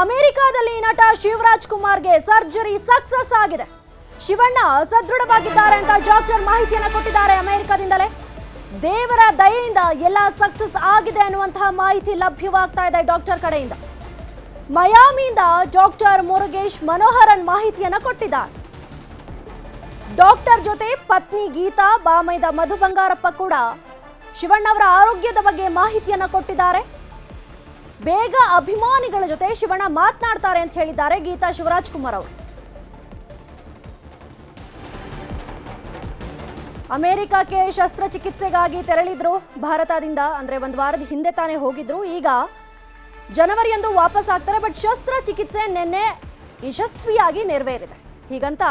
ಅಮೆರಿಕಾದಲ್ಲಿ ನಟ Shivraj ಕುಮಾರ್ಗೆ surgery success ಆಗಿದೆ. ಶಿವಣ್ಣ ಸದೃಢವಾಗಿದ್ದಾರೆ ಅಂತ ಡಾಕ್ಟರ್ ಮಾಹಿತಿಯನ್ನು ಕೊಟ್ಟಿದ್ದಾರೆ. ಅಮೆರಿಕಾದಿಂದಲೇ ದೇವರ ದಯೆಯಿಂದ ಎಲ್ಲ ಸಕ್ಸಸ್ ಆಗಿದೆ ಅನ್ನುವಂತಹ ಮಾಹಿತಿ ಲಭ್ಯವಾಗ್ತಾ ಇದೆ ಡಾಕ್ಟರ್ ಕಡೆಯಿಂದ. ಮಯಾಮಿಯಿಂದ ಡಾಕ್ಟರ್ ಮುರುಗೇಶ್ ಮನೋಹರನ್ ಮಾಹಿತಿಯನ್ನು ಕೊಟ್ಟಿದ್ದಾರೆ. ಡಾಕ್ಟರ್ ಜೊತೆ ಪತ್ನಿ ಗೀತಾ, ಬಾಮೈದ ಮಧು ಬಂಗಾರಪ್ಪ ಕೂಡ ಶಿವಣ್ಣವರ ಆರೋಗ್ಯದ ಬಗ್ಗೆ ಮಾಹಿತಿಯನ್ನು ಕೊಟ್ಟಿದ್ದಾರೆ. ಬೇಗ ಅಭಿಮಾನಿಗಳ ಜೊತೆ ಶಿವಣ್ಣ ಮಾತನಾಡ್ತಾರೆ ಅಂತ ಹೇಳಿದ್ದಾರೆ ಗೀತಾ ಶಿವರಾಜ್ ಕುಮಾರ್ ಅವರು. ಅಮೆರಿಕಕ್ಕೆ ಶಸ್ತ್ರಚಿಕಿತ್ಸೆಗಾಗಿ ತೆರಳಿದ್ರು ಭಾರತದಿಂದ. ಅಂದ್ರೆ ಒಂದು ವಾರದ ಹಿಂದೆ ತಾನೇ ಹೋಗಿದ್ರು. ಈಗ ಜನವರಿಯಂದು ವಾಪಸ್ ಆಗ್ತಾರೆ. ಬಟ್ ಶಸ್ತ್ರಚಿಕಿತ್ಸೆ ನಿನ್ನೆ ಯಶಸ್ವಿಯಾಗಿ ನೆರವೇರಿದೆ. ಹೀಗಂತ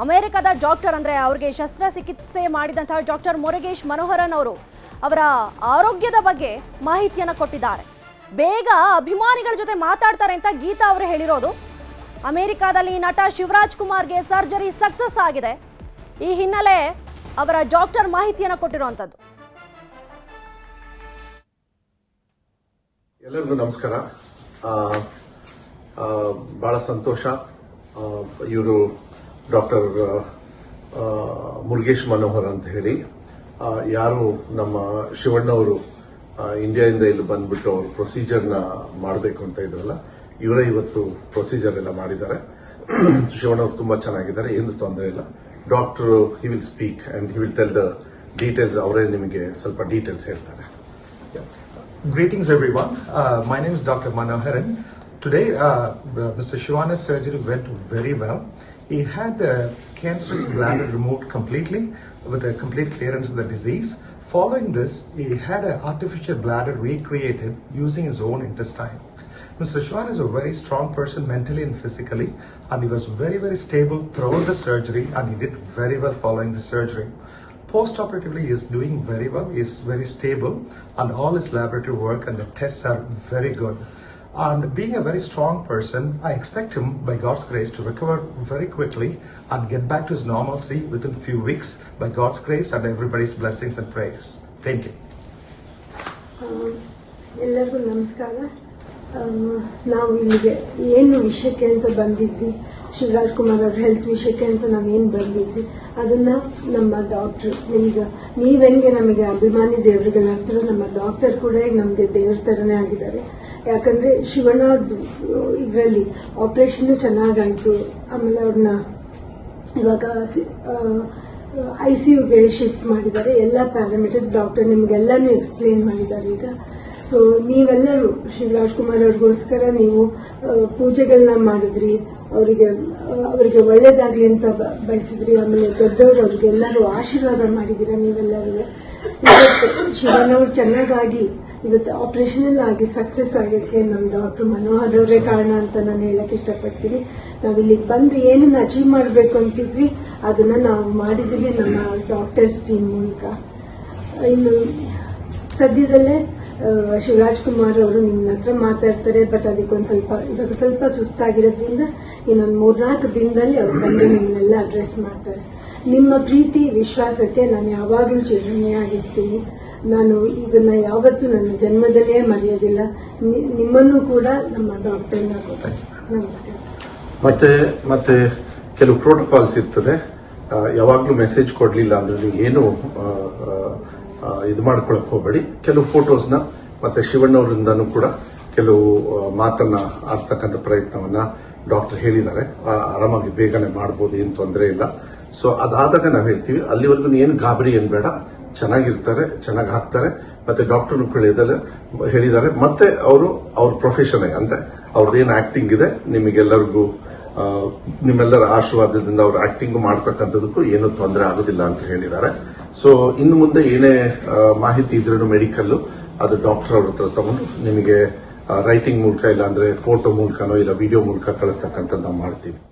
ಅಮೆರಿಕದ ಡಾಕ್ಟರ್, ಅಂದ್ರೆ ಅವ್ರಿಗೆ ಶಸ್ತ್ರಚಿಕಿತ್ಸೆ ಮಾಡಿದಂತಹ ಡಾಕ್ಟರ್ ಮುರುಗೇಶ್ ಮನೋಹರನ್ ಅವರು ಅವರ ಆರೋಗ್ಯದ ಬಗ್ಗೆ ಮಾಹಿತಿಯನ್ನು ಕೊಟ್ಟಿದ್ದಾರೆ. ಬೇಗ ಅಭಿಮಾನಿಗಳ ಜೊತೆ ಮಾತಾಡ್ತಾರೆ ಅಂತ ಗೀತಾ ಅವರು ಹೇಳಿರೋದು. ಅಮೆರಿಕಾದಲ್ಲಿ ನಟ ಶಿವರಾಜ್ ಕುಮಾರ್ಗೆ ಸರ್ಜರಿ ಸಕ್ಸಸ್ ಆಗಿದೆ. ಈ ಹಿನ್ನೆಲೆ ಅವರ ಡಾಕ್ಟರ್ ಮಾಹಿತಿಯನ್ನು ಕೊಟ್ಟಿರುವಂತದ್ದು. ಎಲ್ಲರಿಗೂ ನಮಸ್ಕಾರ. ಬಹಳ ಸಂತೋಷ. ಇವರು ಡಾಕ್ಟರ್ ಮುರುಗೇಶ್ ಮನೋಹರ್ ಅಂತ ಹೇಳಿ, ಯಾರು ನಮ್ಮ ಶಿವಣ್ಣವರು ಇಂಡಿಯಾದಿಂದ ಇಲ್ಲಿ ಬಂದ್ಬಿಟ್ಟು ಅವರು ಪ್ರೊಸೀಜರ್ನ ಮಾಡಬೇಕು ಅಂತ ಇದ್ರಲ್ಲ, ಇವರೇ ಇವತ್ತು ಪ್ರೊಸೀಜರ್ ಎಲ್ಲ ಮಾಡಿದ್ದಾರೆ. ಶಿವಣ್ಣ ಅವರು ತುಂಬಾ ಚೆನ್ನಾಗಿದ್ದಾರೆ, ಏನು ತೊಂದರೆ ಇಲ್ಲ. Doctor he will speak and he will tell the details. ಅವರೇ ನಿಮಗೆ ಸ್ವಲ್ಪ ಡೀಟೇಲ್ಸ್ ಹೇಳ್ತಾರೆ. Greetings everyone. My name is Dr. Manoharan. Today, Mr. Shivana's surgery went very well. He had the cancerous bladder removed completely with a complete clearance of the disease. Following this, he had an artificial bladder recreated using his own intestine. Mr. Shivana is a very strong person mentally and physically, and he was very, very stable throughout the surgery, and he did very well following the surgery. Post-operatively, he is doing very well. He is very stable, and all his laboratory work and the tests are very good. And being a very strong person, I expect him, by God's grace, to recover very quickly and get back to his normalcy within few weeks, by God's grace and everybody's blessings and prayers. Thank you. ಎಲ್ಲರಿಗೂ ನಮಸ್ಕಾರ. ನಾವು ಇಲ್ಲಿಗೆ ಏನು ವಿಷಯಕ್ಕೆ ಅಂತ ಬಂದಿದ್ವಿ, ಶಿವರಾಜ್ ಕುಮಾರ್ ಅವ್ರ health ವಿಷಯಕ್ಕೆ ಅಂತ ನಾವೇನು ಬಂದಿದ್ವಿ, ಅದನ್ನ ನಮ್ಮ ಡಾಕ್ಟರ್, ಈಗ ನೀವೆಂಗೆ ನಮಗೆ ಅಭಿಮಾನಿ ದೇವರುಗಳಾಗ್ತಾರೋ, ನಮ್ಮ ಡಾಕ್ಟರ್ ಕೂಡ ಈಗ ನಮಗೆ ದೇವ್ರ ಥರನೇ ಆಗಿದ್ದಾರೆ. ಯಾಕಂದ್ರೆ ಶಿವಣ್ಣ ಇದರಲ್ಲಿ ಆಪರೇಷನ್ ಚೆನ್ನಾಗಾಯ್ತು. ಆಮೇಲೆ ಅವ್ರನ್ನ ಇವಾಗ ICUಗೆ ಶಿಫ್ಟ್ ಮಾಡಿದ್ದಾರೆ. ಎಲ್ಲ ಪ್ಯಾರಾಮೀಟರ್ಸ್ ಡಾಕ್ಟರ್ ನಿಮ್ಗೆಲ್ಲಾನು ಎಕ್ಸ್ಪ್ಲೇನ್ ಮಾಡಿದ್ದಾರೆ. ಈಗ ಸೊ ನೀವೆಲ್ಲರೂ ಶಿವರಾಜ್ ಕುಮಾರ್ ಅವ್ರಿಗೋಸ್ಕರ ನೀವು ಪೂಜೆಗಳನ್ನ ಮಾಡಿದ್ರಿ, ಅವರಿಗೆ ಒಳ್ಳೇದಾಗ್ಲಿ ಅಂತ ಬಯಸಿದ್ರಿ. ಆಮೇಲೆ ದೊಡ್ಡವರು ಅವ್ರಿಗೆಲ್ಲರೂ ಆಶೀರ್ವಾದ ಮಾಡಿದಿರ ನೀವೆಲ್ಲರೂ. ಇವತ್ತು ಶಿವಣ್ಣ ಅವ್ರು ಚೆನ್ನಾಗಾಗಿ ಇವತ್ತು ಆಪರೇಷನ್ ಎಲ್ಲ ಆಗಿ ಸಕ್ಸಸ್ ಆಗಕ್ಕೆ ನಮ್ಮ ಡಾಕ್ಟರ್ ಮನೋಹರ್ ಅವರೇ ಕಾರಣ ಅಂತ ನಾನು ಹೇಳಕ್ ಇಷ್ಟಪಡ್ತೀನಿ. ನಾವಿಲ್ಲಿಗೆ ಬಂದು ಏನನ್ನ ಅಚೀವ್ ಮಾಡಬೇಕು ಅಂತಿದ್ವಿ ಅದನ್ನ ನಾವು ಮಾಡಿದ್ವಿ ನಮ್ಮ ಡಾಕ್ಟರ್ಸ್ ಟೀಮ್ ಮೂಲಕ. ಇನ್ನು ಸದ್ಯದಲ್ಲೇ ಶಿವರಾಜ್ ಕುಮಾರ್ ಅವರು ನಿಮ್ಮ ಹತ್ರ ಮಾತಾಡ್ತಾರೆ. ಬಟ್ ಇವಾಗ ಸ್ವಲ್ಪ ಸುಸ್ತಾಗಿರೋದ್ರಿಂದ ಇನ್ನೊಂದು 3-4 ದಿನದಲ್ಲಿ ಅವ್ರು ಬಂದು ನಿಮ್ಮನ್ನೆಲ್ಲ ಅಡ್ರೆಸ್ ಮಾಡ್ತಾರೆ. ನಿಮ್ಮ ಪ್ರೀತಿ ವಿಶ್ವಾಸಕ್ಕೆ ನಾನು ಯಾವಾಗಲೂ ಚಿರಋಣಿಯಾಗಿರ್ತೀನಿ. ನಾನು ಇದನ್ನ ಯಾವತ್ತೂ ನನ್ನ ಜನ್ಮದಲ್ಲೇ ಮರೆಯೋದಿಲ್ಲ. ನಿಮ್ಮನ್ನು ಕೂಡ ನಮ್ಮ ಡಾಕ್ಟರ್ನ ನಮಸ್ಕಾರ. ಮತ್ತೆ ಕೆಲವು ಪ್ರೋಟೋಕಾಲ್ಸ್ ಇರ್ತದೆ. ಯಾವಾಗ್ಲೂ ಮೆಸೇಜ್ ಕೊಡ್ಲಿಲ್ಲ ಅಂದ್ರೆ ನೀವು ಏನು ಇದು ಮಾಡ್ಕೊಳಕ್ ಹೋಗಬೇಡಿ. ಕೆಲವು ಫೋಟೋಸ್ನ ಮತ್ತೆ ಶಿವಣ್ಣವರಿಂದನೂ ಕೂಡ ಕೆಲವು ಮಾತನ್ನ ಆಡ್ತಕ್ಕಂಥ ಪ್ರಯತ್ನವನ್ನ ಡಾಕ್ಟರ್ ಹೇಳಿದ್ದಾರೆ. ಆರಾಮಾಗಿ ಬೇಗನೆ ಮಾಡಬಹುದು, ಏನು ತೊಂದರೆ ಇಲ್ಲ. ಸೊ ಅದಾದಾಗ ನಾವು ಹೇಳ್ತೀವಿ, ಅಲ್ಲಿವರೆಗೂ ಏನು ಗಾಬರಿ ಏನ್ ಬೇಡ, ಚೆನ್ನಾಗಿರ್ತಾರೆ, ಚೆನ್ನಾಗಿ ಹಾಕ್ತಾರೆ. ಮತ್ತೆ ಡಾಕ್ಟರ್ ಹೇಳಿದ್ದಾರೆ. ಮತ್ತೆ ಅವ್ರ ಪ್ರೊಫೆಷನ್ ಅಂದ್ರೆ ಅವ್ರದ್ದೇನು ಆಕ್ಟಿಂಗ್ ಇದೆ, ನಿಮಗೆಲ್ಲರಿಗೂ ನಿಮ್ಮೆಲ್ಲರ ಆಶೀರ್ವಾದದಿಂದ ಅವ್ರ ಆಕ್ಟಿಂಗ್ ಮಾಡ್ತಕ್ಕಂಥದಕ್ಕೂ ಏನು ತೊಂದರೆ ಆಗೋದಿಲ್ಲ ಅಂತ ಹೇಳಿದ್ದಾರೆ. ಸೊ ಇನ್ನು ಮುಂದೆ ಏನೇ ಮಾಹಿತಿ ಇದ್ರೂ ಮೆಡಿಕಲ್ ಅದು ಡಾಕ್ಟರ್ ಅವ್ರ ಹತ್ರ ತಗೊಂಡು ನಿಮಗೆ ರೈಟಿಂಗ್ ಮೂಲಕ ಇಲ್ಲ ಅಂದ್ರೆ ಫೋಟೋ ಮೂಲಕನೋ ಇಲ್ಲ ವಿಡಿಯೋ ಮೂಲಕ ಕಳಿಸ್ತಕ್ಕಂಥದ್ದು ನಾವು ಮಾಡ್ತೀವಿ.